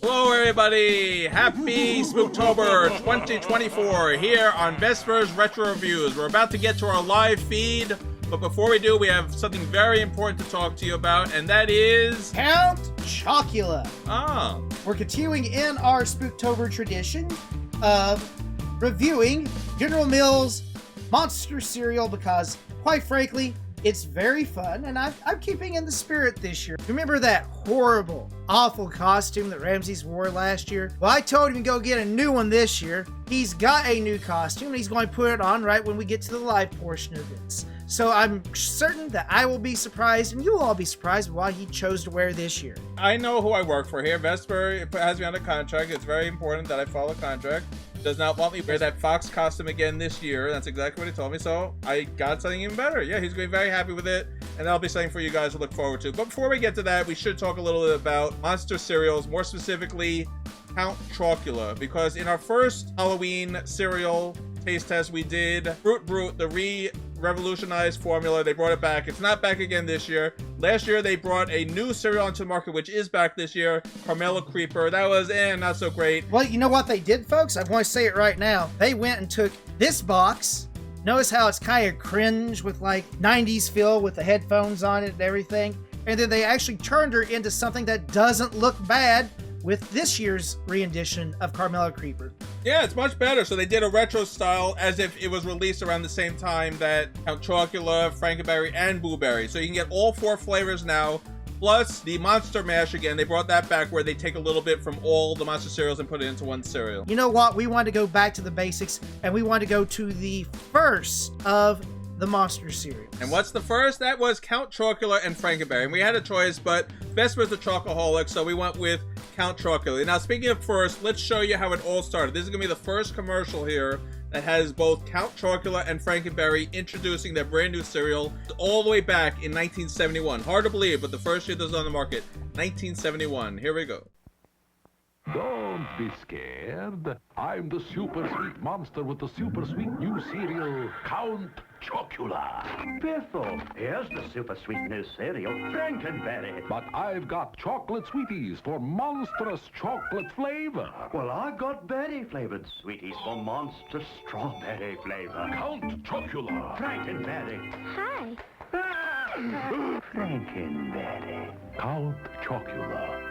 Hello everybody! Happy Spooktober 2024 here on Vespors Retro Reviews. We're about to get to our live feed, but before we do, we have something very important to talk to you about, and that is... Count Chocula. Ah. We're continuing in our Spooktober tradition of reviewing General Mills monster cereal because, quite frankly, it's very fun, and I'm keeping in the spirit this year. Remember that horrible, awful costume that Ramses wore last year? Well, I told him to go get a new one this year. He's got a new costume, and he's going to put it on right when we get to the live portion of this. So I'm certain that I will be surprised, and you will all be surprised why he chose to wear this year. I know who I work for here. Vesper has me under contract. It's very important that I follow contract. Does not want me to wear that Fox costume again this year. That's exactly what he told me, so I got something even better. Yeah, he's going to be very happy with it, and that'll be something for you guys to look forward to. But before we get to that, we should talk a little bit about monster cereals, more specifically Count Chocula, because in our first Halloween cereal taste test we did Fruit Brute, the revolutionized formula. They brought it back. It's not back again this year. Last year they brought a new cereal onto the market, which is back this year, Caramel Creeper. That was not so great. Well, you know what they did, folks? I want to say it right now. They went and took this box. Notice how it's kind of cringe with like 90s feel with the headphones on it and everything. And then they actually turned her into something that doesn't look bad with this year's rendition of Caramel Creeper. Yeah, it's much better. So they did a retro style as if it was released around the same time that Count Chocula, Frankenberry, and Blueberry. So you can get all 4 flavors now, plus the Monster Mash again. They brought that back where they take a little bit from all the monster cereals and put it into one cereal. You know what? We want to go back to the basics, and we want to go to the first of the monster cereal. And what's the first? That was Count Chocula and Frankenberry. And we had a choice, but Vesper's a chocoholic, so we went with Count Chocula. Now, speaking of first, let's show you how it all started. This is going to be the first commercial here that has both Count Chocula and Frankenberry introducing their brand new cereal all the way back in 1971. Hard to believe, but the first year this was on the market, 1971. Here we go. Don't be scared. I'm the super sweet monster with the super sweet new cereal, Count Chocula. Biffle, here's the super sweet new cereal, Frankenberry. But I've got chocolate sweeties for monstrous chocolate flavor. Well, I've got berry-flavored sweeties for monster strawberry flavor. Count Chocula. Frankenberry. Hi. Frankenberry. Count Chocula.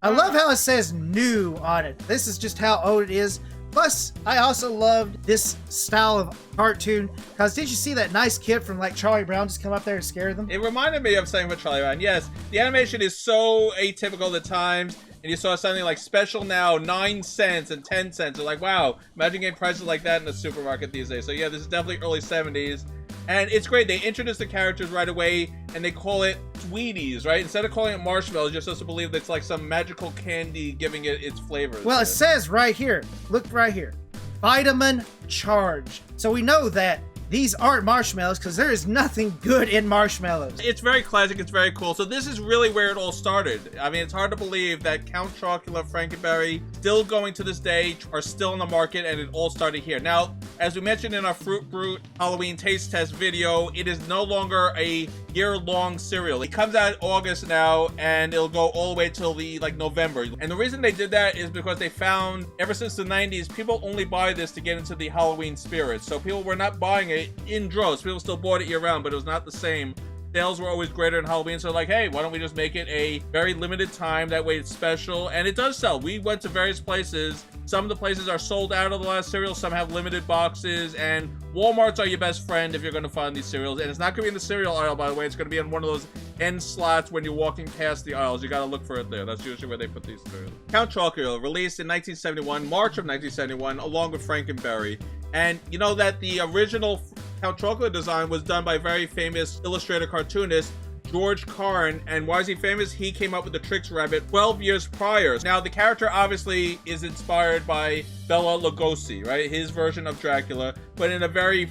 I love how it says new on it. This is just how old it is. Plus, I also loved this style of cartoon because did you see that nice kid from like Charlie Brown just come up there and scare them? It reminded me of something with Charlie Brown. Yes, the animation is so atypical at times, and you saw something like special now, 9 cents and 10 cents. You're like, wow, imagine getting prices like that in the supermarket these days. So yeah, this is definitely early 70s. And it's great. They introduce the characters right away, and they call it Sweeties, right? Instead of calling it marshmallows, you're supposed to believe that it's like some magical candy giving it its flavors. Well, it says right here, look right here, vitamin charged. So we know that these aren't marshmallows because there is nothing good in marshmallows. It's very classic. It's very cool. So this is really where it all started. I mean, it's hard to believe that Count Chocula, Frankenberry, still going to this day, are still in the market, and it all started here. Now, as we mentioned in our Fruit Brute Halloween taste test video, it is no longer a year-long cereal. It comes out in August now, and it'll go all the way till the November. And the reason they did that is because they found ever since the 90s, people only buy this to get into the Halloween spirit. So people were not buying it in droves. People still bought it year-round, but it was not the same. Sales were always greater in Halloween, so like, hey, why don't we just make it a very limited time? That way it's special, and it does sell. We went to various places. Some of the places are sold out of the last cereal. Some have limited boxes, and Walmarts are your best friend if you're going to find these cereals. And it's not going to be in the cereal aisle, by the way. It's going to be in one of those end slots when you're walking past the aisles. You got to look for it there. That's usually where they put these cereals. Count Chocula, released in 1971, March of 1971, along with Frankenberry. And you know that the original Count Chocula design was done by very famous illustrator cartoonist George Carn. And why is he famous? He came up with the Trix Rabbit 12 years prior. Now, the character obviously is inspired by Bela Lugosi, right? His version of Dracula, but in a very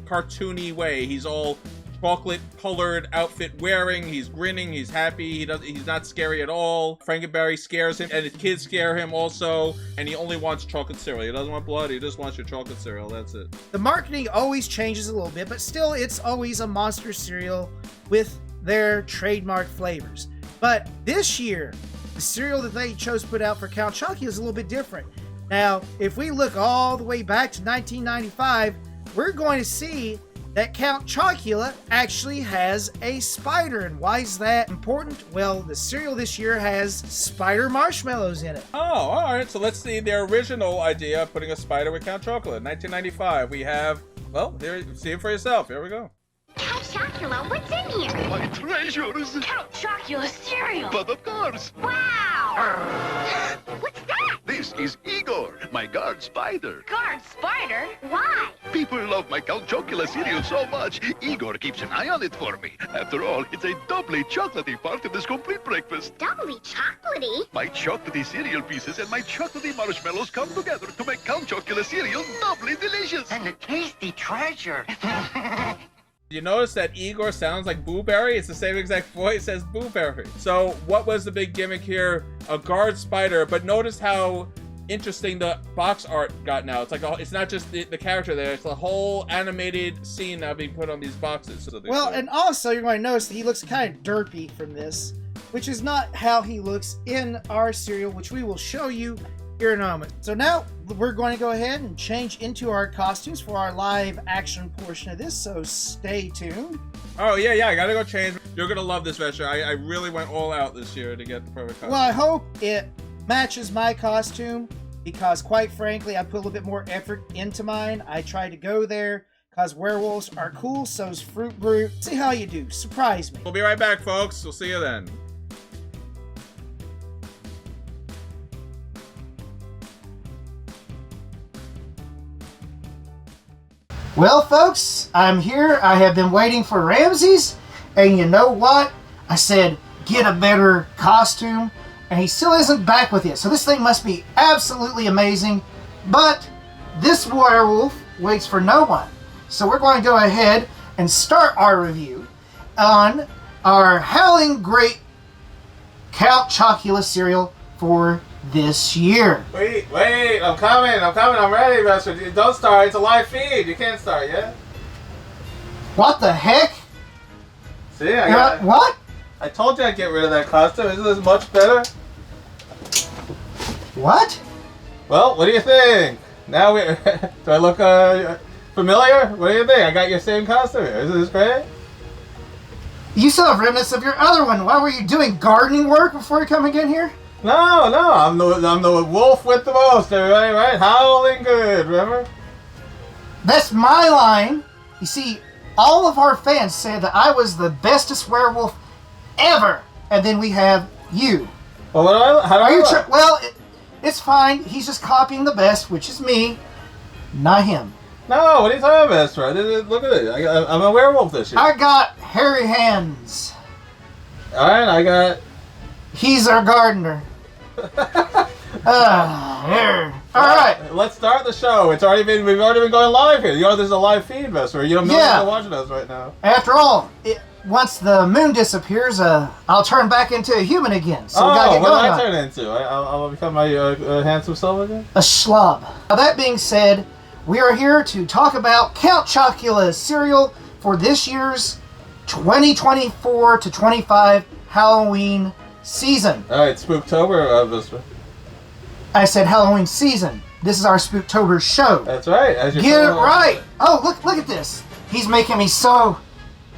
cartoony way. He's all chocolate colored outfit wearing, he's grinning, he's happy, he's not scary at all. Frankenberry scares him, and his kids scare him also, and he only wants chocolate cereal. He doesn't want blood, he just wants your chocolate cereal. That's it. The marketing always changes a little bit, but still it's always a monster cereal with their trademark flavors. But this year, the cereal that they chose to put out for Count Chocula is a little bit different. Now, if we look all the way back to 1995, we're going to see that Count Chocula actually has a spider. And why is that important? Well, the cereal this year has spider marshmallows in it. Oh, all right. So let's see their original idea of putting a spider with Count Chocula. 1995, we have, well, there, see it for yourself. Here we go. Count Chocula, what's in here? My treasures! Count Chocula cereal! But of course! Wow! What's that? This is Igor, my guard spider. Guard spider? Why? People love my Count Chocula cereal so much, Igor keeps an eye on it for me. After all, it's a doubly chocolatey part of this complete breakfast. Doubly chocolatey? My chocolatey cereal pieces and my chocolatey marshmallows come together to make Count Chocula cereal doubly delicious. And a tasty treasure. You notice that Igor sounds like Booberry? It's the same exact voice as Booberry. So what was the big gimmick here? A guard spider, but notice how interesting the box art got now. It's like it's not just the character there, it's the whole animated scene now being put on these boxes. So Well, and also you're going to notice that he looks kind of derpy from this, which is not how he looks in our cereal, which we will show you here in a moment. So now we're going to go ahead and change into our costumes for our live action portion of this, so stay tuned. Oh, yeah, I gotta go change. You're gonna love this, Vespor. I really went all out this year to get the perfect costume. Well, I hope it matches my costume, because quite frankly, I put a little bit more effort into mine. I tried to go there, because werewolves are cool, so's Fruit Brute. See how you do. Surprise me. We'll be right back, folks. We'll see you then. Well, folks, I'm here. I have been waiting for Ramses, and you know what? I said, get a better costume, and he still isn't back with it. So this thing must be absolutely amazing, but this werewolf waits for no one. So we're going to go ahead and start our review on our Howling Great Count Chocula cereal for this year. Wait, I'm coming, I'm ready, Vespor. Don't start, it's a live feed. You can't start yet. What the heck? See, What? I told you I'd get rid of that costume. Isn't this much better? What? Well, what do you think? Now we do I look familiar? What do you think? I got your same costume here. Isn't this great? You still have remnants of your other one. Why were you doing gardening work before you coming in here? No, I'm the wolf with the most, everybody, right? Howling good, remember? That's my line. You see, all of our fans said that I was the bestest werewolf ever, and then we have you. Well, how do I look? Well, it's fine. He's just copying the best, which is me, not him. No, what are you talking about, Vespor? Look at it. I'm a werewolf this year. I got hairy hands. All right, I got. He's our gardener. Here. All right. Let's start the show. We've already been going live here. You know, there's a live feed, Vespor. You don't know Yeah. who's watching us right now. After all, once the moon disappears, I'll turn back into a human again. So we gotta get what going do I on. turn into? I'll become my handsome self again? A schlub. Now that being said, we are here to talk about Count Chocula's cereal for this year's 2024 to 25 Halloween season. All right, Spooktober, Vespor. I said Halloween season. This is our Spooktober show. That's right. Get it right. Oh, look at this. He's making me so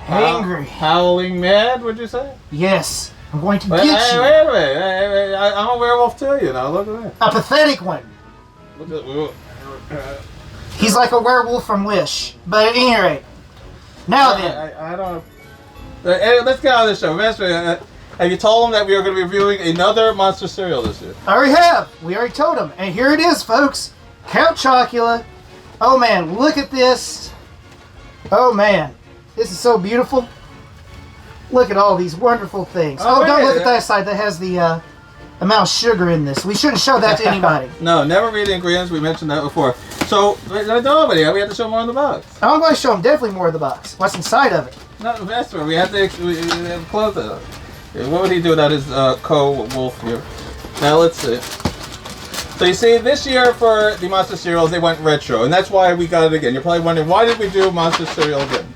angry. Howling mad, would you say? Yes, I'm going to Wait, get you. wait a minute. I'm a werewolf too, you know. Look at me. A pathetic one. Look at He's like a werewolf from Wish. But at any rate, now then. I don't. Let's get on this show. Vespor, have you told them that we are going to be reviewing another monster cereal this year? I already have. We already told him. And here it is, folks. Count Chocula. Oh, man. Look at this. Oh, man. This is so beautiful. Look at all these wonderful things. Oh, don't look at that side. That has the amount of sugar in this. We shouldn't show that to anybody. No, never read the ingredients. We mentioned that before. So, nobody. We have to show more in the box. I'm going to show them definitely more of the box. What's inside of it? No, Vespor, we have to close it up. What would he do without his co-wolf here? Now, let's see. So you see, this year for the monster cereals, they went retro, and that's why we got it again. You're probably wondering, why did we do monster cereal again?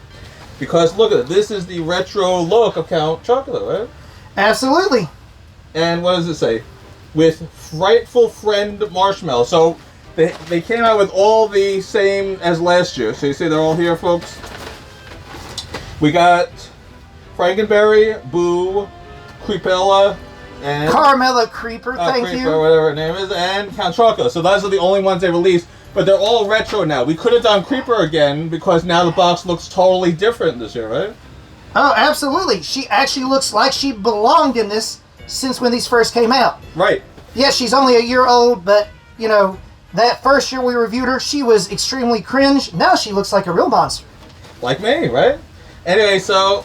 Because look at it. This is the retro look of Count Chocula, right? Absolutely. and what does it say? With Frightful Friend Marshmallow. So they came out with all the same as last year. So you see they're all here, folks. We got Frankenberry, Boo, Creepella, and Carmella Creeper, thank Creeper, you. whatever her name is, and Count Chocula. So those are the only ones they released, but they're all retro now. We could have done Creeper again because now the box looks totally different this year, right? Oh, absolutely. She actually looks like she belonged in this since when these first came out. Right. Yeah, she's only a year old, but, you know, that first year we reviewed her, she was extremely cringe. Now she looks like a real monster. Like me, right? Anyway, so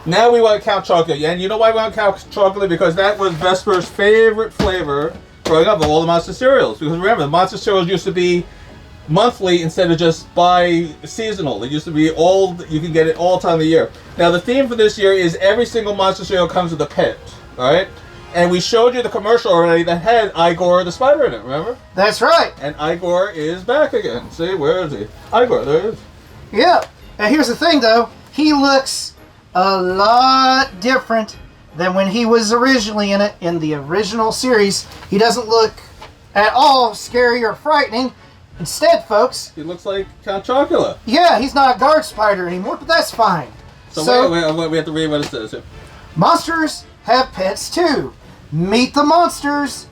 now we want Count Chocula. And you know why we want Count Chocula? Because that was Vesper's favorite flavor growing up of all the monster cereals. Because remember, the monster cereals used to be monthly instead of just bi-seasonal. It used to be you can get it all time of the year. Now the theme for this year is every single monster cereal comes with a pet, alright? And we showed you the commercial already that had Igor the spider in it, remember? That's right. And Igor is back again. See, where is he? Igor, there he is. Yeah. And here's the thing, though. He looks a lot different than when he was originally in it, in the original series. He doesn't look at all scary or frightening. Instead, folks, He looks like Count Chocula. yeah, he's not a guard spider anymore, but that's fine. So wait, we have to read what it says here. Monsters have pets too. Meet the monsters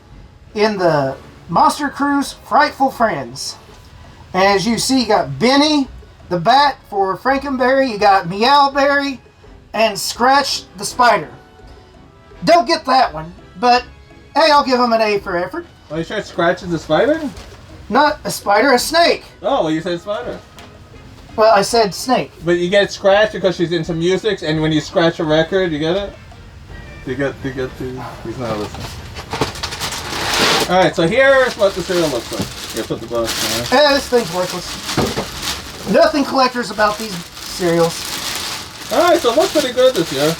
in the Monster Crew's Frightful Friends. As you see, you got Benny the Bat for Frankenberry, you got Meowberry, and Scratch the Spider. Don't get that one, but hey, I'll give him an A for effort. Oh, you tried scratching the spider? Not a spider, a snake. Oh, well, you said spider. Well, I said snake. But you get scratched because she's into music, and when you scratch a record, you get it? You get the... He's not listening. Alright, so here's what the cereal looks like. Here, put the box on. This thing's worthless. Nothing collectors about these cereals. Alright, so it looks pretty good this year.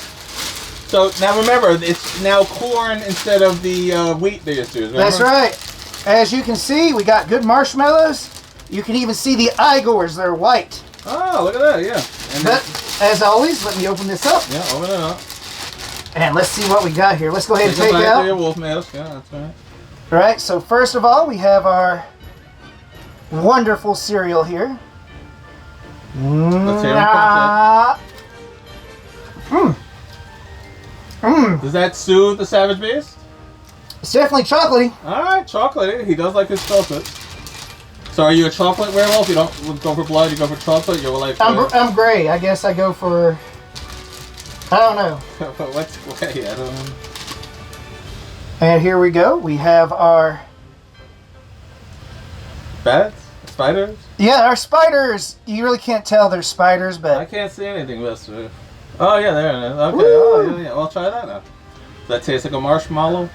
So, now remember, it's now corn instead of the wheat they used to use, remember? That's right. As you can see, we got good marshmallows. You can even see the Igors, they're white. Oh, look at that, yeah. And But, as always, let me open this up. yeah, open it up. And let's see what we got here. Let's go ahead and Take take it it back to your out. wolf mask, yeah, that's right. Alright, so first of all, we have our wonderful cereal here. Let's hear him Ah. Does that soothe the savage beast? It's definitely chocolatey. Alright, chocolate. He does like his chocolate. So are you a chocolate werewolf? You don't go for blood, you go for chocolate? You're like... I'm gray. I guess I go for... I don't know. What's gray? I don't know. And here we go. We have our... Bats? Spiders? Yeah, our spiders. You really can't tell they're spiders, I but... can't see anything, Vespor. Oh, yeah, there it is. Okay, Woo! oh, yeah. Well, try that now. Does that taste like a marshmallow?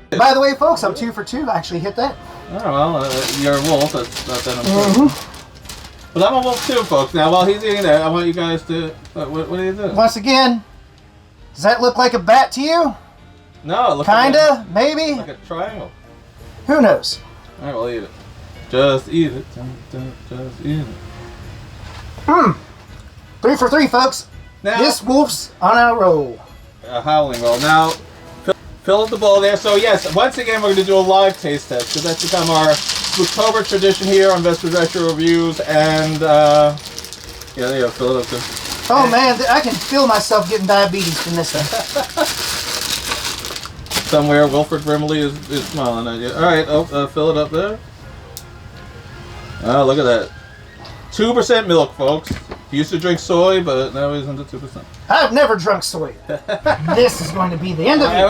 By the way, folks, I'm 2 for 2. I actually hit that. Oh, well, you're a wolf. That's not that important. But I'm a wolf too, folks. Now, while he's eating that, I want you guys to... What are you doing? Once again, does that look like a bat to you? No, it looks Kinda? Maybe? like a triangle. Who knows? Alright, we'll eat it. Just eat it. Just eat it. 3 for 3, folks. Now, This wolf's on a roll. a howling roll. Now, fill up the bowl there. So, yes, once again, we're going to do a live taste test because that's become our Spooktober tradition here on Vespors Retro Reviews. And, yeah, there you go. Fill it up there. Oh man, I can feel myself getting diabetes from this thing. Somewhere, Wilfred Brimley is smiling at you. Alright, fill it up there. Oh, look at that. 2% milk, folks. He used to drink soy, but now he's into 2%. I've never drunk soy. This is going to be the end of Wait, it.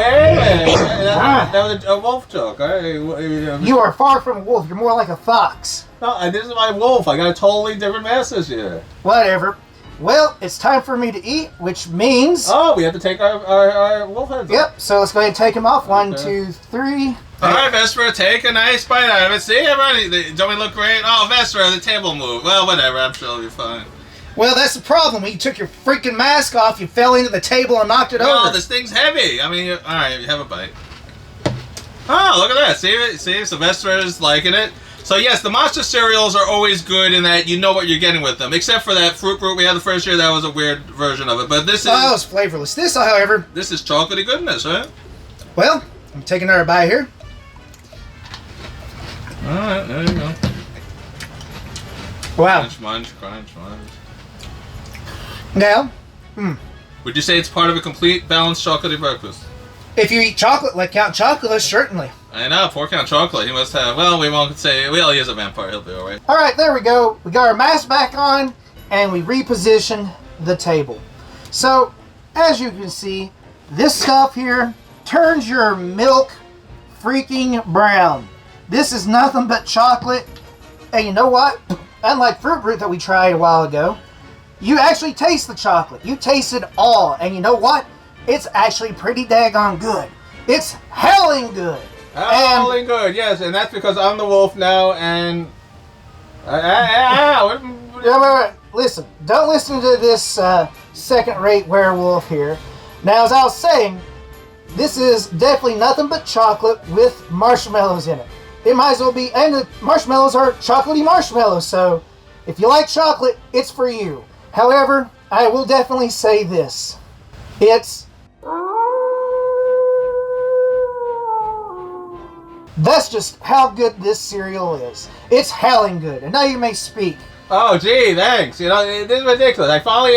wait. That was a wolf joke. You are far from a wolf. You're more like a fox. No, this is my wolf. I got a totally different message here. Whatever. Well, it's time for me to eat, which means... Oh, we have to take our wolf heads off. Yep, so let's go ahead and take them off. 1, Okay. 2, 3. Alright, Vespor, take a nice bite out of it. See, everybody, don't we look great? Oh, Vespor, the table moved. Well, whatever, I'm sure it'll be fine. Well, that's the problem. When you took your freaking mask off, you fell into the table and knocked it No, over. this thing's heavy. I mean, alright, have a bite. Oh, look at that. See, so Vespor is liking it. So yes, the monster cereals are always good in that you know what you're getting with them. Except for that Fruit Brute we had the first year, that was a weird version of it. But this is... Oh, it's flavorless. This, however... This is chocolatey goodness, right? Well, I'm taking another bite here. Alright, there you go. Wow. Crunch, munch, crunch, munch. Now, Would you say it's part of a complete, balanced chocolatey breakfast? if you eat chocolate like Count Chocula, certainly. I know, poor Count Chocolate. He must have... Well, we won't say... Well, he is a vampire. He'll be alright. All right, there we go. We got our mask back on, and we reposition the table. So, as you can see, this stuff here turns your milk freaking brown. This is nothing but chocolate. And you know what? Unlike Fruit Brute that we tried a while ago, you actually taste the chocolate. You taste it all. And you know what? It's actually pretty daggone good. It's helling good. Howling good, yes, and that's because I'm the wolf now, and... Wait. Listen, don't listen to this second-rate werewolf here. Now, as I was saying, this is definitely nothing but chocolate with marshmallows in it. It might as well be, and the marshmallows are chocolatey marshmallows, so if you like chocolate, it's for you. However, I will definitely say this. That's just how good this cereal is. It's howling good. And now you may speak. Oh, gee, thanks. You know, this is ridiculous. I finally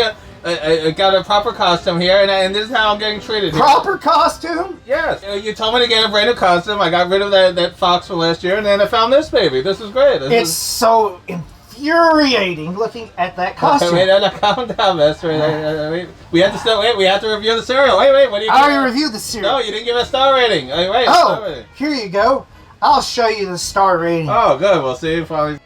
got a proper costume here, and this is how I'm getting treated here. Proper costume? Yes. You told me to get a brand new costume. I got rid of that fox from last year, and then I found this baby. This is great. It's so infuriating looking at that costume. Wait, calm down, Vespor. We have to still wait. We have to review the cereal. Wait. What do you? I already reviewed the cereal. No, you didn't give a star rating. Wait. Oh, star rating. here you go. I'll show you the star rating. Oh, good. We'll see. Finally.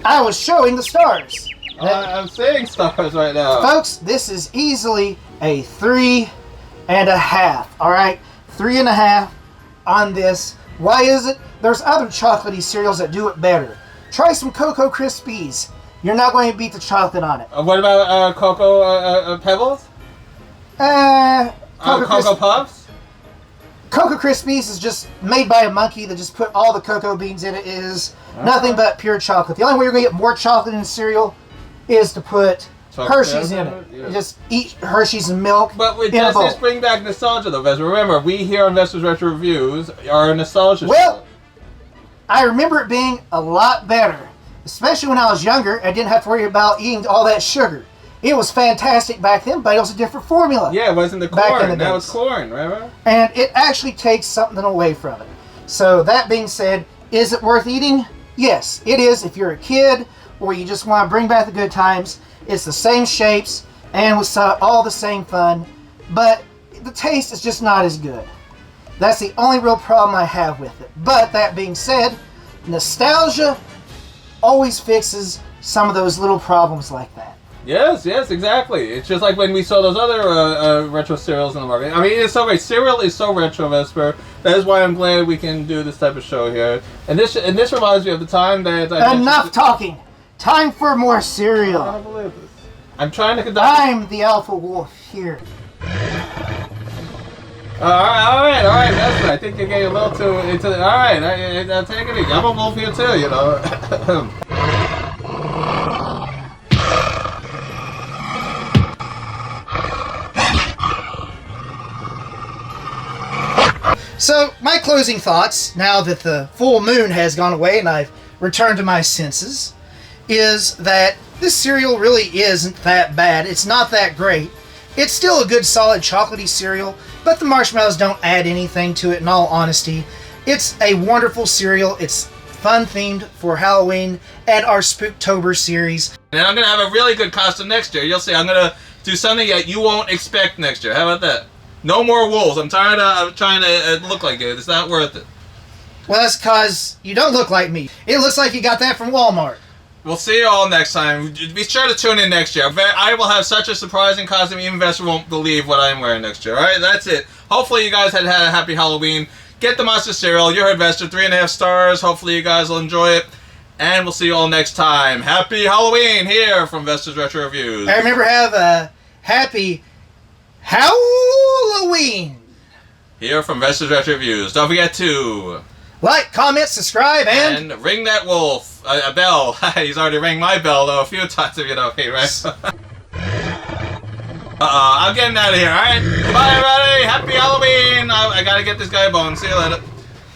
I was showing the stars. I'm seeing stars right now. Folks, this is easily a 3.5. All right, 3.5 on this. Why is it? There's other chocolatey cereals that do it better. Try some Cocoa Krispies. You're not going to beat the chocolate on it. What about Cocoa Pebbles? Cocoa Puffs? Cocoa Krispies is just made by a monkey that just put all the cocoa beans in it. It is nothing but pure chocolate. The only way you're going to get more chocolate in cereal is to put Hershey's in it. Yeah. Just eat Hershey's and milk. But in a bowl. does this bring back nostalgia though, Vespor? Remember, we here on Vesper's Retro Reviews are a nostalgia Well, show. I remember it being a lot better. Especially when I was younger, I didn't have to worry about eating all that sugar. It was fantastic back then, but it was a different formula. Yeah, it wasn't the back in corn. the Now days. it's corn, remember? And it actually takes something away from it. So that being said, is it worth eating? Yes, it is if you're a kid or you just want to bring back the good times. It's the same shapes and with all the same fun, but the taste is just not as good. That's the only real problem I have with it. But that being said, nostalgia always fixes some of those little problems like that. Yes, exactly. It's just like when we saw those other retro cereals in the market. I mean, it's so great. Cereal is so retro, Vespor. That is why I'm glad we can do this type of show here. And this reminds me of the time that I Enough talking. Time for more cereal. I don't believe this. I'm trying to conduct. I'm the alpha wolf here. All right, Vespor. I think you're getting a little too into. All right, I'll take it easy. I'm a wolf here too, you know. So, my closing thoughts, now that the full moon has gone away and I've returned to my senses, is that this cereal really isn't that bad. It's not that great. It's still a good solid chocolatey cereal, but the marshmallows don't add anything to it in all honesty. It's a wonderful cereal. It's fun themed for Halloween and our Spooktober series. And I'm going to have a really good costume next year. You'll see. I'm going to do something that you won't expect next year. How about that? No more wolves. I'm tired of trying to look like it. It's not worth it. Well, that's because you don't look like me. It looks like you got that from Walmart. We'll see you all next time. Be sure to tune in next year. I will have such a surprising costume, even Vespor won't believe what I'm wearing next year. Alright, that's it. Hopefully you guys had a happy Halloween. Get the monster cereal. You heard Vespor, 3.5 stars. Hopefully you guys will enjoy it. And we'll see you all next time. Happy Halloween here from Vespors Retro Reviews. And remember, have a happy Halloween. Here from Vespors Retro Reviews. Don't forget to like, comment, subscribe, and ring that wolf a bell. He's already rang my bell though a few times if you know me, right? I'm getting out of here. All right, bye everybody. Happy Halloween. I gotta get this guy a bone. See you later.